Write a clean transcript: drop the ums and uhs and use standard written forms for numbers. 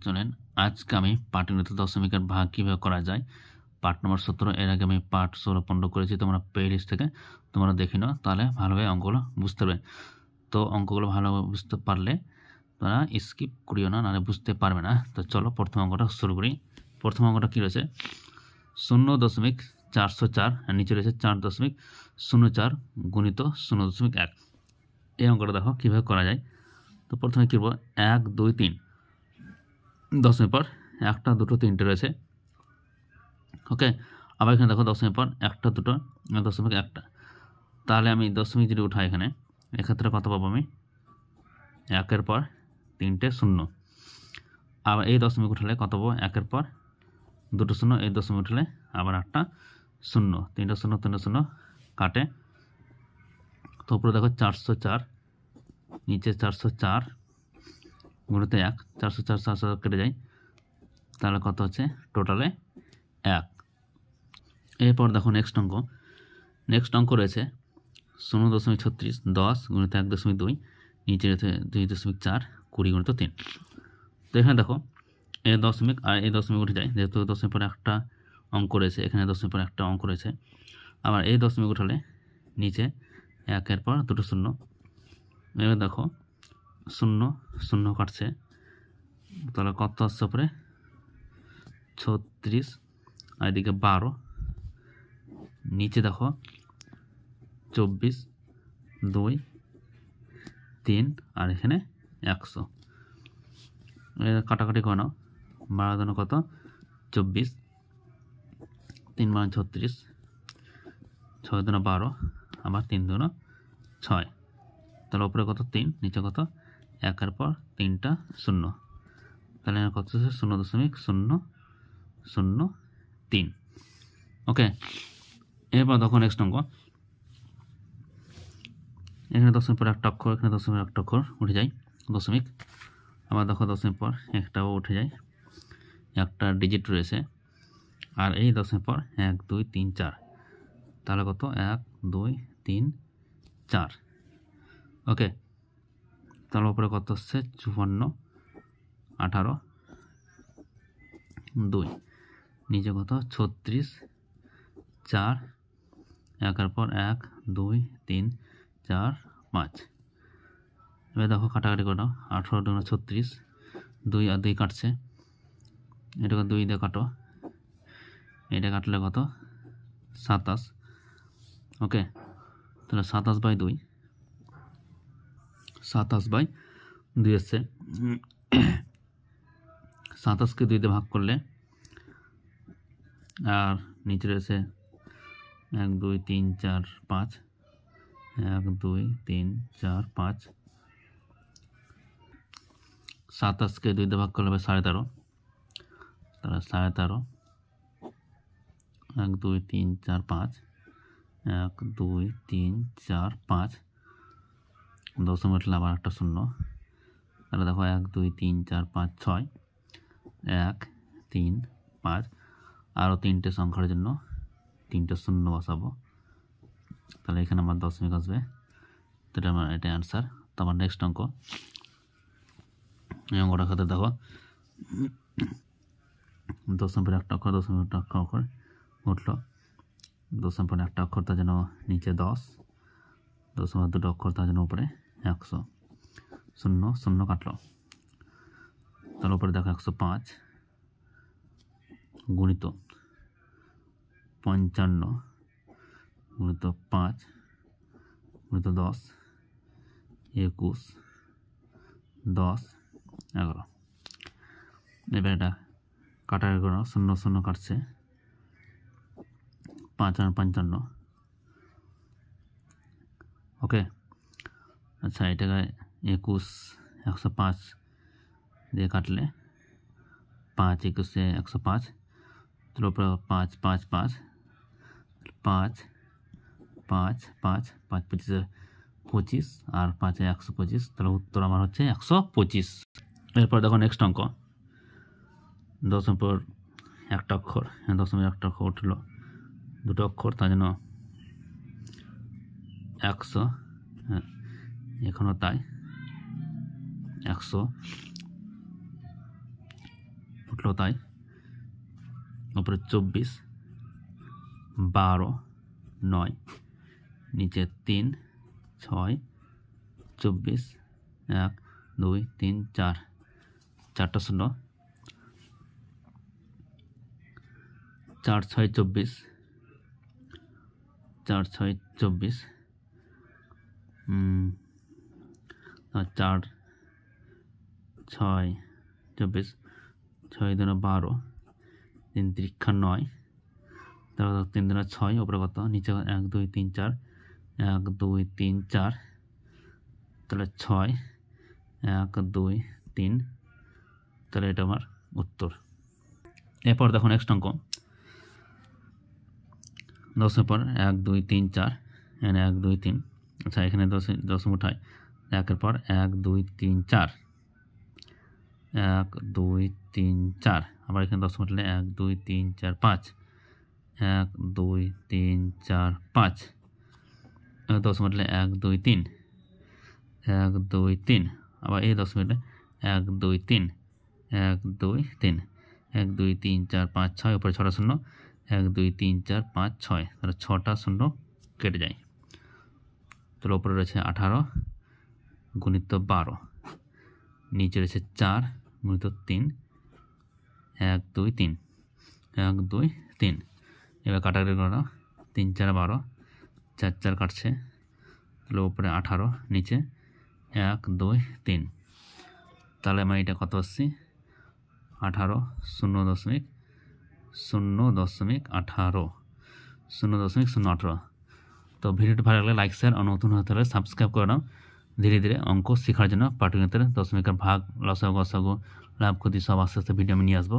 চলেন আজকে আমি পাটিগণিত দশমিকের ভাগ কীভাবে করা যায় পার্ট নম্বর 17 এর আগে আমি পার্ট 16 15 করেছি। তোমরা প্লেলিস্ট থেকে তোমরা দেখে নাও, তাহলে ভালোভাবে অঙ্কগুলো বুঝতে পারবে। তো অঙ্কগুলো ভালোভাবে বুঝতে পারলে তোমরা স্কিপ করিও না, নাহলে বুঝতে পারবে না। তো চলো প্রথম অঙ্কটা শুরু করি। প্রথম অঙ্কটা কী রয়েছে 0.404 আর নিচে রয়েছে 4.04 গুণিত 0.1। এই অঙ্কটা দেখো কীভাবে করা যায়। তো প্রথমে কী করবো 1 2 3 দশমিক পর একটা দুটো তিনটে রয়েছে। ওকে, আবার এখানে দেখো দশমিক পর একটা দুটো দশমিক একটা, তাহলে আমি দশমিক যদি উঠাই এখানে এক্ষেত্রে কত পাবো আমি 1-এর পর 3টে শূন্য। আবার এই দশমিক উঠালে কত পাবো 1-এর পর 2টো শূন্য, এই দশমিক উঠালে আবার একটা শূন্য, 3টে শূন্য 3টে শূন্য কাটে। তো উপরে দেখো 404 নিচে 404 গুণিত 1, 404 404 কেটে যায়, তাহলে কত হচ্ছে টোটালে 1। এরপর দেখো নেক্সট অঙ্ক রয়েছে 0.36 10 গুণিত 1.2 নিচে রয়েছে 2.4 20 গুণিত 3। তো এখানে দেখো এই দশমিক আর এই দশমিক উঠে যায়, যেহেতু দশমিক পরে একটা অঙ্ক রয়েছে, এখানে দশমিক পরে একটা অঙ্ক রয়েছে। আবার এই দশমিক উঠালে নিচে 1-এর পর দুটো শূন্য। এবার দেখো শূন্য শূন্য কাটছে, তাহলে কত আসছে পরে 36 আর এদিকে 12, নিচে দেখো 24 2 3 আর এখানে 100। কাটাকাটি করে নাও, 12 জন্য কত 24, 3 মানে 36, 6 জন্য 12, আবার 3 জন্য 6, তাহলে উপরে কত 3 নিচে কত 1-এর পর 3টা শূন্য, তাহলে কত হচ্ছে 0.003। ওকে, এরপর দেখো নেক্সট অঙ্ক। এখানে দশমিক পর একটা অক্ষর, এখানে দশমিক একটা অক্ষর উঠে যায় দশমিক। আবার দেখো দশমিক পর একটাও উঠে যায়, একটা ডিজিট রয়েছে। আর এই দশমিক পর 1 2 3 4, তাহলে কত 1 2 3 4। ওকে, তাহলে উপরে কত হচ্ছে 54 18 2, নিচে কত 36 4, 1-এর পর 1 2 3 4 5। এবার দেখো কাটাকাটি করে দাও, 18 2 36, 2 আর 2 কাটছে, এটাকে 2 দিয়ে কাটো, এটা কাটলে কত 27। ওকে, তাহলে 27/2 এসছে। 27কে 2 দিয়ে ভাগ করলে আর নিচে রয়েছে 1 2 3 4 5, 1 2 3 4 5, 27কে 2 দিয়ে ভাগ করলে হবে 13.5, তাহলে 13.5 1 2 3 4 5, 1 2 3 4 5, দশমিক উঠলে আবার একটা শূন্য, তাহলে দেখো 1 2 3 4 5 6, 1 3 5, আরও 3টে সংখ্যার জন্য 3টে শূন্য বসাবো, তাহলে এখানে আমার দশমিক আসবে। তো এটা আমার এটা অ্যান্সার। তো আমার নেক্সট অঙ্ক, এই অঙ্কটার ক্ষেত্রে দেখো দশমিকের একটা অক্ষর, দশমিক একটা অক্ষর উঠলো, দশমিকের একটা অক্ষর তার জন্য নিচে 10, দশমিক দুটো অক্ষর তার জন্য উপরে 100, শূন্য শূন্য কাটলো, তার উপরে দেখো 105 গুণিত 55 গুণিত 5 গুণিত 10 21 10 11। এবার এটা কাটার কোনো শূন্য শূন্য কাটছে, 5 আর 55। ওকে, আচ্ছা এটাকে 21 105 দিয়ে কাটলে 5 21 105, তার উপরে 5 5 5 5 5 5 5 25 25 আর 5 125, তাহলে উত্তর আমার হচ্ছে 125। এরপর দেখো নেক্সট অঙ্ক, দশমিক পর একটা অক্ষর, দশমিক একটা অক্ষর উঠলো, দুটো অক্ষর তার জন্য 100, এখনও তাই 100, উঠলো তাই, উপরে 24, 12, 9, নিচে 3, 6, 24, 1, 2, 3, 4, 4টা শূন্য, 4, 6, 24, 4, 6, 24, 4, 6, 24, 6 দুগুণে 12, 3 তিরিক্ষা 9, তারপর 3 দুগুণে 6, উপরে কত, নিচে 1, 2, 3, 4, 1, 2, 3, 4, তাহলে 6, 1, 2, 3, তাহলে এটা আমার উত্তর। এরপর দেখো নেক্সট অঙ্ক, 10 পর 1, 2, 3, 4, এখানে 1, 2, 3, আচ্ছা এখানে 10 উঠাই, 1 পর 1, 2, 3, 4, 1, 2, 3, 4, আবার এখানে 10 উঠলে 1, 2, 3, 4, 5, 1, 2, 3, 4, 5, 10 উঠলে 1, 2, 3, 1, 2, 3, আবার এই 10 উঠলে 1, 2, 3, 1, 2, 3, 1, 2, 3, 4, 5, 6, উপরে 6টা শূন্য, 1, 2, 3, 4, 5, 6, তাহলে 6টা শূন্য কেটে যায়। তাহলে উপরে রয়েছে 18 গুণিত 12, নিচে রয়েছে 4 গুণিত 3, 1, 2, 3, 1, 2, 3, এবার কাটাকাটি করো, 3, 4, 12, 4, 4 কাটছে, তাহলে উপরে 18, নিচে 1, 2, 3, তাহলে আমি এটা কত আসছি, 18, 0.18, 0.018। তো ভিডিওটি ভালো লাগলে লাইক শেয়ার, আর নতুন হতে হলে সাবস্ক্রাইব করে নাও। ধীরে ধীরে অঙ্ক শেখার জন্য পাটিগণিতের দশমিকের ভাগ, লসাগু, গসাগু, লাভ, ক্ষতি সব আস্তে আস্তে ভিডিও আমি নিয়ে আসবো।